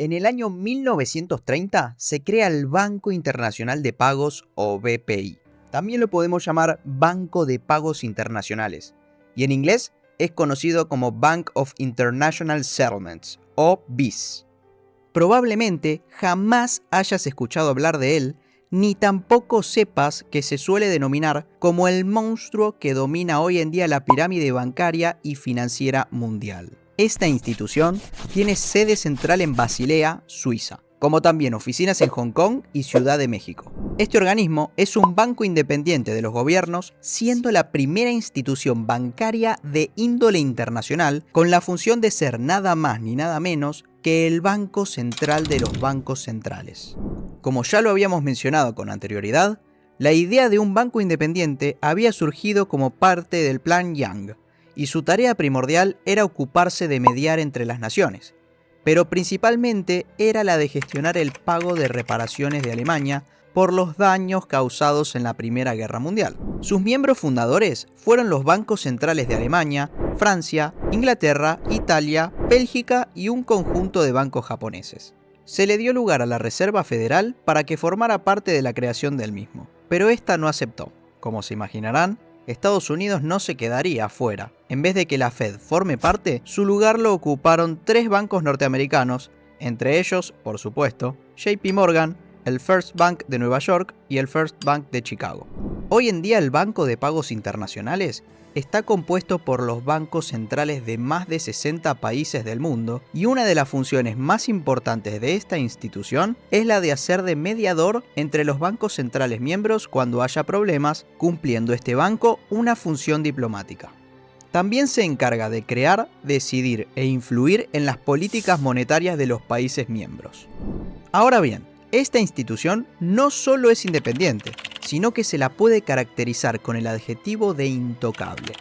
En el año 1930 se crea el Banco Internacional de Pagos o BPI. También lo podemos llamar Banco de Pagos Internacionales. Y en inglés es conocido como Bank of International Settlements o BIS. Probablemente jamás hayas escuchado hablar de él, ni tampoco sepas que se suele denominar como el monstruo que domina hoy en día la pirámide bancaria y financiera mundial. Esta institución tiene sede central en Basilea, Suiza, como también oficinas en Hong Kong y Ciudad de México. Este organismo es un banco independiente de los gobiernos, siendo la primera institución bancaria de índole internacional con la función de ser nada más ni nada menos que el Banco Central de los bancos centrales. Como ya lo habíamos mencionado con anterioridad, la idea de un banco independiente había surgido como parte del Plan Young, y su tarea primordial era ocuparse de mediar entre las naciones, pero principalmente era la de gestionar el pago de reparaciones de Alemania por los daños causados en la Primera Guerra Mundial. Sus miembros fundadores fueron los bancos centrales de Alemania, Francia, Inglaterra, Italia, Bélgica y un conjunto de bancos japoneses. Se le dio lugar a la Reserva Federal para que formara parte de la creación del mismo, pero esta no aceptó. Como se imaginarán, Estados Unidos no se quedaría afuera. En vez de que la Fed forme parte, su lugar lo ocuparon 3 bancos norteamericanos, entre ellos, por supuesto, JP Morgan, el First Bank de Nueva York y el First Bank de Chicago. Hoy en día el Banco de Pagos Internacionales está compuesto por los bancos centrales de más de 60 países del mundo y una de las funciones más importantes de esta institución es la de hacer de mediador entre los bancos centrales miembros cuando haya problemas, cumpliendo este banco una función diplomática. También se encarga de crear, decidir e influir en las políticas monetarias de los países miembros. Ahora bien, esta institución no solo es independiente, sino que se la puede caracterizar con el adjetivo de intocable.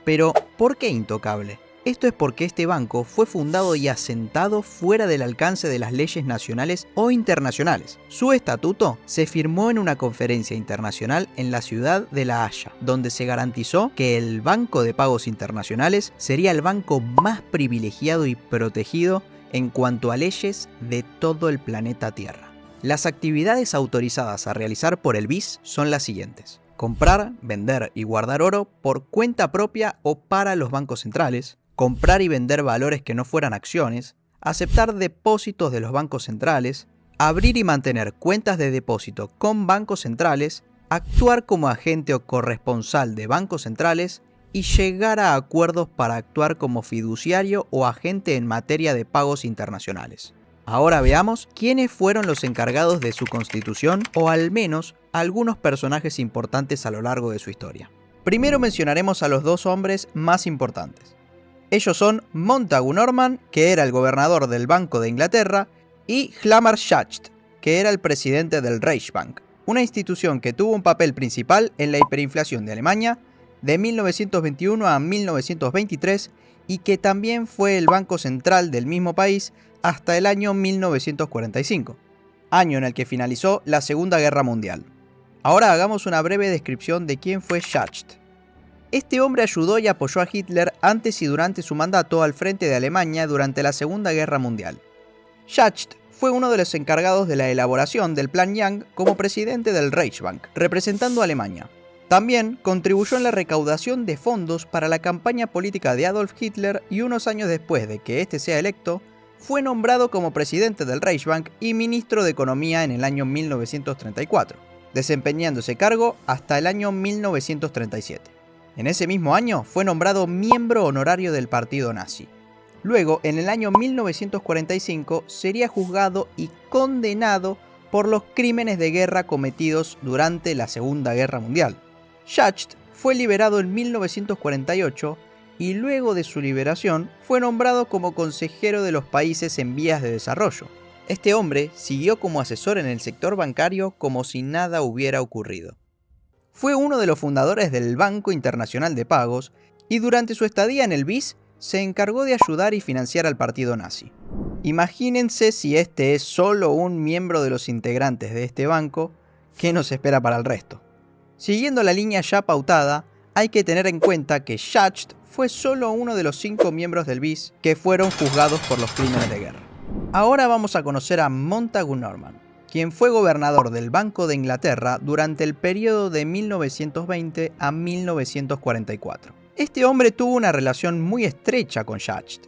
Pero, ¿por qué intocable? Esto es porque este banco fue fundado y asentado fuera del alcance de las leyes nacionales o internacionales. Su estatuto se firmó en una conferencia internacional en la ciudad de La Haya, donde se garantizó que el Banco de Pagos Internacionales sería el banco más privilegiado y protegido en cuanto a leyes de todo el planeta Tierra. Las actividades autorizadas a realizar por el BIS son las siguientes: comprar, vender y guardar oro por cuenta propia o para los bancos centrales, comprar y vender valores que no fueran acciones, aceptar depósitos de los bancos centrales, abrir y mantener cuentas de depósito con bancos centrales, actuar como agente o corresponsal de bancos centrales y llegar a acuerdos para actuar como fiduciario o agente en materia de pagos internacionales. Ahora veamos quiénes fueron los encargados de su constitución o al menos algunos personajes importantes a lo largo de su historia. Primero mencionaremos a los 2 hombres más importantes. Ellos son Montagu Norman, que era el gobernador del Banco de Inglaterra, y Hjalmar Schacht, que era el presidente del Reichsbank, una institución que tuvo un papel principal en la hiperinflación de Alemania de 1921 a 1923 y que también fue el banco central del mismo país hasta el año 1945, año en el que finalizó la Segunda Guerra Mundial. Ahora hagamos una breve descripción de quién fue Schacht. Este hombre ayudó y apoyó a Hitler antes y durante su mandato al frente de Alemania durante la Segunda Guerra Mundial. Schacht fue uno de los encargados de la elaboración del Plan Young como presidente del Reichsbank, representando a Alemania. También contribuyó en la recaudación de fondos para la campaña política de Adolf Hitler y unos años después de que este sea electo, fue nombrado como presidente del Reichsbank y ministro de Economía en el año 1934, desempeñando ese cargo hasta el año 1937. En ese mismo año fue nombrado miembro honorario del partido nazi. Luego, en el año 1945, sería juzgado y condenado por los crímenes de guerra cometidos durante la Segunda Guerra Mundial. Schacht fue liberado en 1948 y luego de su liberación fue nombrado como consejero de los países en vías de desarrollo. Este hombre siguió como asesor en el sector bancario como si nada hubiera ocurrido. Fue uno de los fundadores del Banco Internacional de Pagos y durante su estadía en el BIS se encargó de ayudar y financiar al partido nazi. Imagínense si este es solo un miembro de los integrantes de este banco, ¿qué nos espera para el resto? Siguiendo la línea ya pautada, hay que tener en cuenta que Schacht fue solo uno de los 5 miembros del BIS que fueron juzgados por los crímenes de guerra. Ahora vamos a conocer a Montagu Norman, quien fue gobernador del Banco de Inglaterra durante el periodo de 1920 a 1944. Este hombre tuvo una relación muy estrecha con Schacht,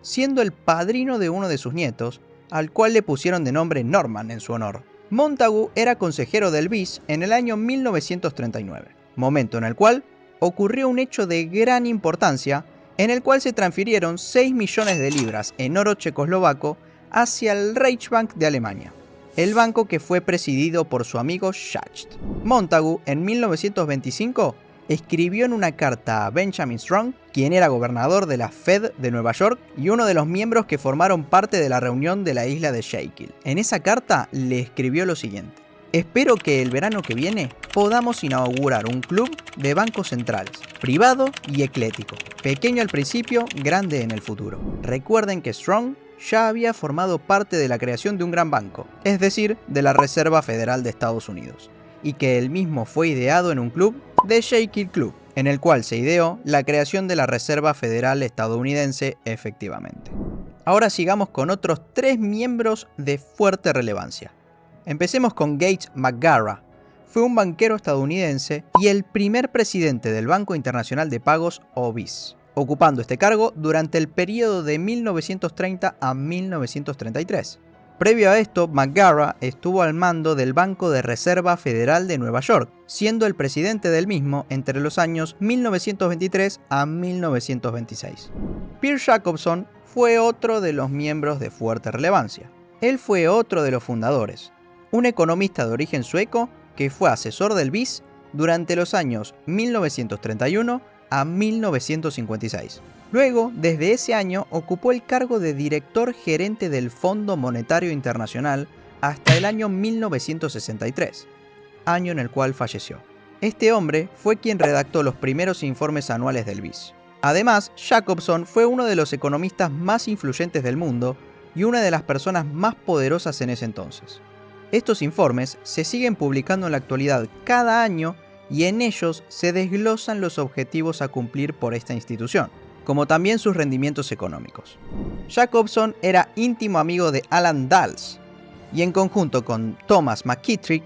siendo el padrino de uno de sus nietos, al cual le pusieron de nombre Norman en su honor. Montagu era consejero del BIS en el año 1939, momento en el cual ocurrió un hecho de gran importancia en el cual se transfirieron 6 millones de libras en oro checoslovaco hacia el Reichsbank de Alemania, el banco que fue presidido por su amigo Schacht. Montagu, en 1925, escribió en una carta a Benjamin Strong, quien era gobernador de la Fed de Nueva York y uno de los miembros que formaron parte de la reunión de la isla de Schuylkill. En esa carta le escribió lo siguiente: espero que el verano que viene podamos inaugurar un club de bancos centrales, privado y eclético, pequeño al principio, grande en el futuro. Recuerden que Strong ya había formado parte de la creación de un gran banco, es decir, de la Reserva Federal de Estados Unidos, y que el mismo fue ideado en un club de Schuylkill Club, en el cual se ideó la creación de la Reserva Federal estadounidense efectivamente. Ahora sigamos con otros 3 miembros de fuerte relevancia. Empecemos con Gates McGarrah. Fue un banquero estadounidense y el primer presidente del Banco Internacional de Pagos, o BIS, ocupando este cargo durante el periodo de 1930 a 1933. Previo a esto, McGarrah estuvo al mando del Banco de Reserva Federal de Nueva York, siendo el presidente del mismo entre los años 1923 a 1926. Pierre Jacobson fue otro de los miembros de fuerte relevancia. Él fue otro de los fundadores, un economista de origen sueco que fue asesor del BIS durante los años 1931 a 1956. Luego, desde ese año, ocupó el cargo de director gerente del Fondo Monetario Internacional hasta el año 1963, año en el cual falleció. Este hombre fue quien redactó los primeros informes anuales del BIS. Además, Jacobson fue uno de los economistas más influyentes del mundo y una de las personas más poderosas en ese entonces. Estos informes se siguen publicando en la actualidad cada año y en ellos se desglosan los objetivos a cumplir por esta institución, como también sus rendimientos económicos. Jacobson era íntimo amigo de Alan Dulles, y en conjunto con Thomas McKittrick,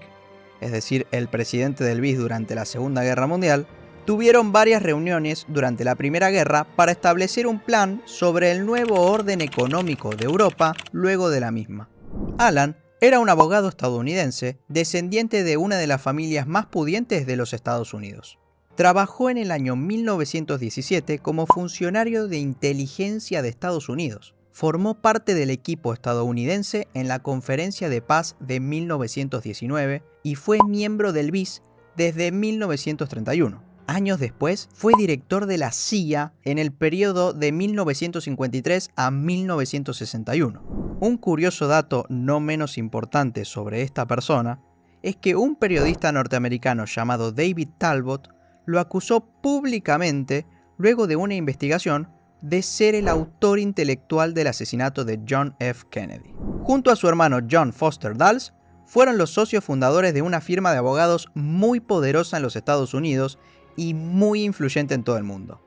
es decir, el presidente del BIS durante la Segunda Guerra Mundial, tuvieron varias reuniones durante la Primera Guerra para establecer un plan sobre el nuevo orden económico de Europa luego de la misma. Alan era un abogado estadounidense, descendiente de una de las familias más pudientes de los Estados Unidos. Trabajó en el año 1917 como funcionario de inteligencia de Estados Unidos. Formó parte del equipo estadounidense en la Conferencia de Paz de 1919 y fue miembro del BIS desde 1931. Años después, fue director de la CIA en el periodo de 1953 a 1961. Un curioso dato no menos importante sobre esta persona es que un periodista norteamericano llamado David Talbot lo acusó públicamente, luego de una investigación, de ser el autor intelectual del asesinato de John F. Kennedy. Junto a su hermano John Foster Dulles, fueron los socios fundadores de una firma de abogados muy poderosa en los Estados Unidos y muy influyente en todo el mundo: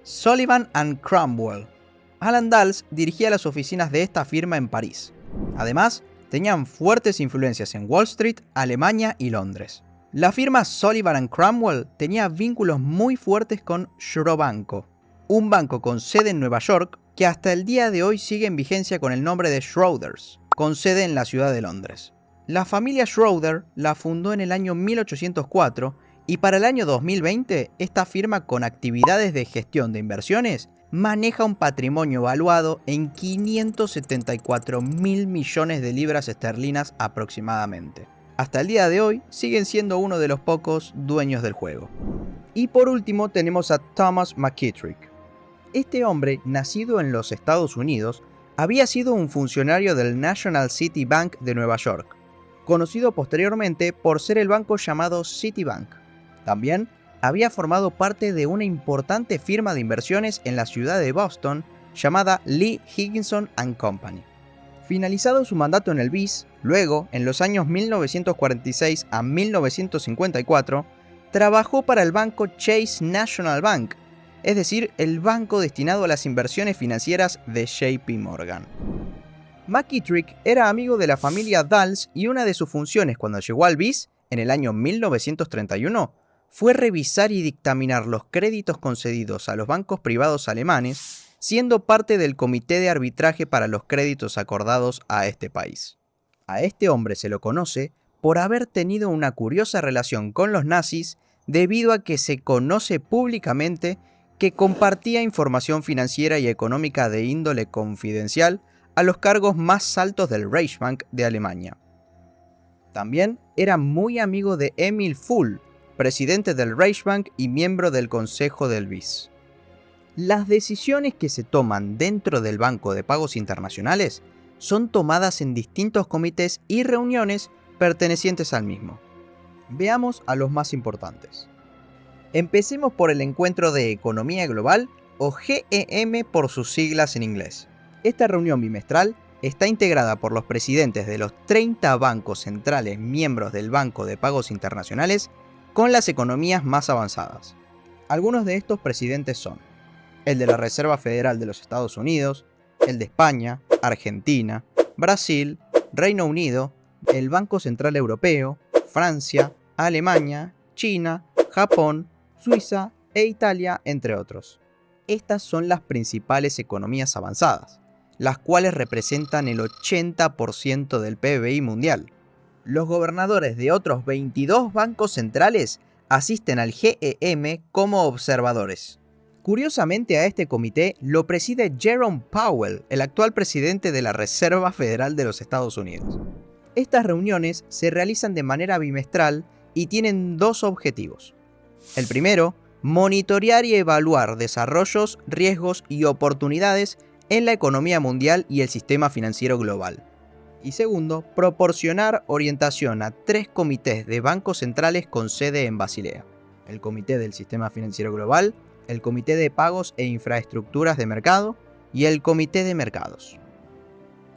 Sullivan & Cromwell. Alan Dulles dirigía las oficinas de esta firma en París. Además, tenían fuertes influencias en Wall Street, Alemania y Londres. La firma Sullivan & Cromwell tenía vínculos muy fuertes con Schrobanco, un banco con sede en Nueva York que hasta el día de hoy sigue en vigencia con el nombre de Schroders, con sede en la ciudad de Londres. La familia Schroeder la fundó en el año 1804 y para el año 2020 esta firma, con actividades de gestión de inversiones, maneja un patrimonio valuado en 574.000 millones de libras esterlinas aproximadamente. Hasta el día de hoy siguen siendo uno de los pocos dueños del juego. Y por último tenemos a Thomas McKittrick. Este hombre, nacido en los Estados Unidos, había sido un funcionario del National City Bank de Nueva York, conocido posteriormente por ser el banco llamado Citibank. También había formado parte de una importante firma de inversiones en la ciudad de Boston llamada Lee Higginson & Company. Finalizado su mandato en el BIS, luego, en los años 1946 a 1954, trabajó para el banco Chase National Bank, es decir, el banco destinado a las inversiones financieras de JP Morgan. McKittrick era amigo de la familia Dulles y una de sus funciones cuando llegó al BIS, en el año 1931, fue revisar y dictaminar los créditos concedidos a los bancos privados alemanes, siendo parte del Comité de Arbitraje para los créditos acordados a este país. A este hombre se lo conoce por haber tenido una curiosa relación con los nazis debido a que se conoce públicamente que compartía información financiera y económica de índole confidencial a los cargos más altos del Reichsbank de Alemania. También era muy amigo de Emil Fuhl, presidente del Reichsbank y miembro del Consejo del BIS. Las decisiones que se toman dentro del Banco de Pagos Internacionales son tomadas en distintos comités y reuniones pertenecientes al mismo. Veamos a los más importantes. Empecemos por el Encuentro de Economía Global, o GEM por sus siglas en inglés. Esta reunión bimestral está integrada por los presidentes de los 30 bancos centrales miembros del Banco de Pagos Internacionales con las economías más avanzadas. Algunos de estos presidentes son el de la Reserva Federal de los Estados Unidos, el de España, Argentina, Brasil, Reino Unido, el Banco Central Europeo, Francia, Alemania, China, Japón, Suiza e Italia, entre otros. Estas son las principales economías avanzadas, las cuales representan el 80% del PBI mundial. Los gobernadores de otros 22 bancos centrales asisten al GEM como observadores. Curiosamente, a este comité lo preside Jerome Powell, el actual presidente de la Reserva Federal de los Estados Unidos. Estas reuniones se realizan de manera bimestral y tienen dos objetivos. El primero, monitorear y evaluar desarrollos, riesgos y oportunidades en la economía mundial y el sistema financiero global. Y segundo, proporcionar orientación a 3 comités de bancos centrales con sede en Basilea: el Comité del Sistema Financiero Global, el Comité de Pagos e Infraestructuras de Mercado y el Comité de Mercados.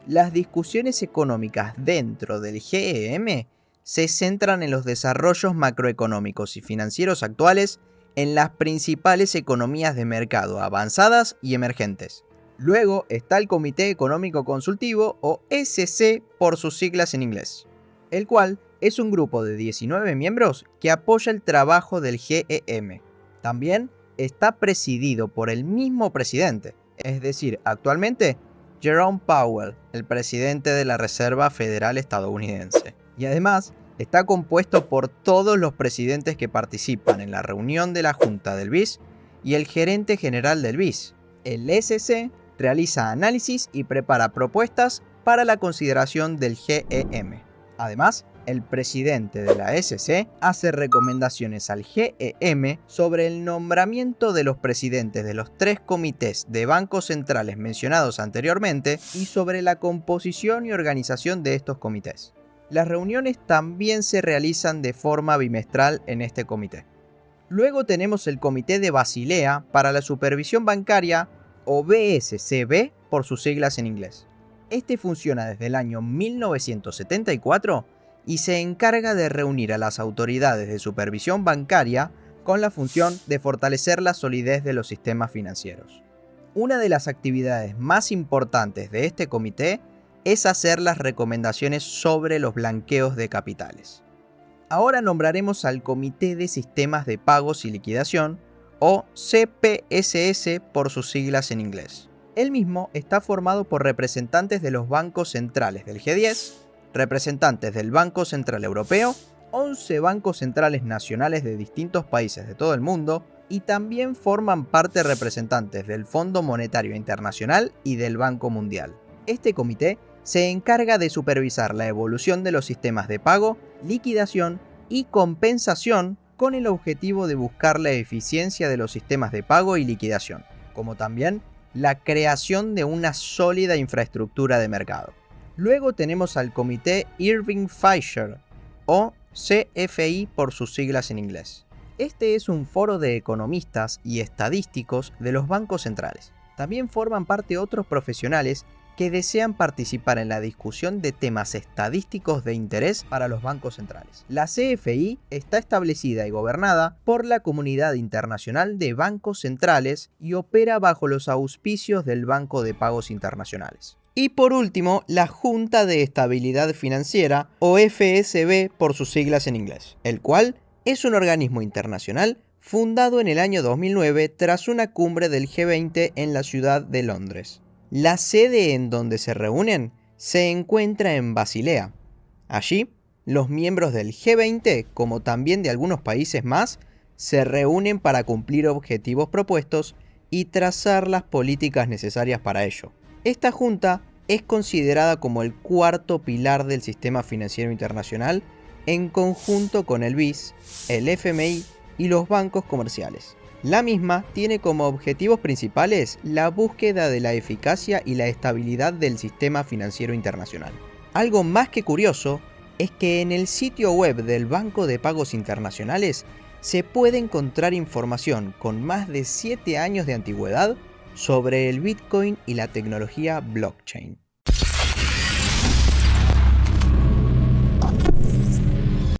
Las discusiones económicas dentro del GEM se centran en los desarrollos macroeconómicos y financieros actuales en las principales economías de mercado avanzadas y emergentes. Luego está el Comité Económico Consultivo, o SC por sus siglas en inglés, el cual es un grupo de 19 miembros que apoya el trabajo del GEM. También está presidido por el mismo presidente, es decir, actualmente Jerome Powell, el presidente de la Reserva Federal estadounidense. Y además está compuesto por todos los presidentes que participan en la reunión de la Junta del BIS y el gerente general del BIS. El SC realiza análisis y prepara propuestas para la consideración del GEM. Además, el presidente de la SC hace recomendaciones al GEM sobre el nombramiento de los presidentes de los 3 comités de bancos centrales mencionados anteriormente y sobre la composición y organización de estos comités. Las reuniones también se realizan de forma bimestral en este comité. Luego tenemos el Comité de Basilea para la Supervisión Bancaria, o BSCB por sus siglas en inglés. Este funciona desde el año 1974 y se encarga de reunir a las autoridades de supervisión bancaria con la función de fortalecer la solidez de los sistemas financieros. Una de las actividades más importantes de este comité es hacer las recomendaciones sobre los blanqueos de capitales. Ahora nombraremos al Comité de Sistemas de Pagos y Liquidación, o CPSS por sus siglas en inglés. El mismo está formado por representantes de los bancos centrales del G10, representantes del Banco Central Europeo, 11 bancos centrales nacionales de distintos países de todo el mundo, y también forman parte representantes del Fondo Monetario Internacional y del Banco Mundial. Este comité se encarga de supervisar la evolución de los sistemas de pago, liquidación y compensación con el objetivo de buscar la eficiencia de los sistemas de pago y liquidación, como también la creación de una sólida infraestructura de mercado. Luego tenemos al Comité Irving Fisher, o CFI por sus siglas en inglés. Este es un foro de economistas y estadísticos de los bancos centrales. También forman parte otros profesionales que desean participar en la discusión de temas estadísticos de interés para los bancos centrales. La CFI está establecida y gobernada por la Comunidad Internacional de Bancos Centrales y opera bajo los auspicios del Banco de Pagos Internacionales. Y por último, la Junta de Estabilidad Financiera, o FSB por sus siglas en inglés, el cual es un organismo internacional fundado en el año 2009 tras una cumbre del G20 en la ciudad de Londres. La sede en donde se reúnen se encuentra en Basilea. Allí, los miembros del G20, como también de algunos países más, se reúnen para cumplir objetivos propuestos y trazar las políticas necesarias para ello. Esta junta es considerada como el cuarto pilar del sistema financiero internacional en conjunto con el BIS, el FMI y los bancos comerciales. La misma tiene como objetivos principales la búsqueda de la eficacia y la estabilidad del sistema financiero internacional. Algo más que curioso es que en el sitio web del Banco de Pagos Internacionales se puede encontrar información con más de 7 años de antigüedad sobre el Bitcoin y la tecnología blockchain.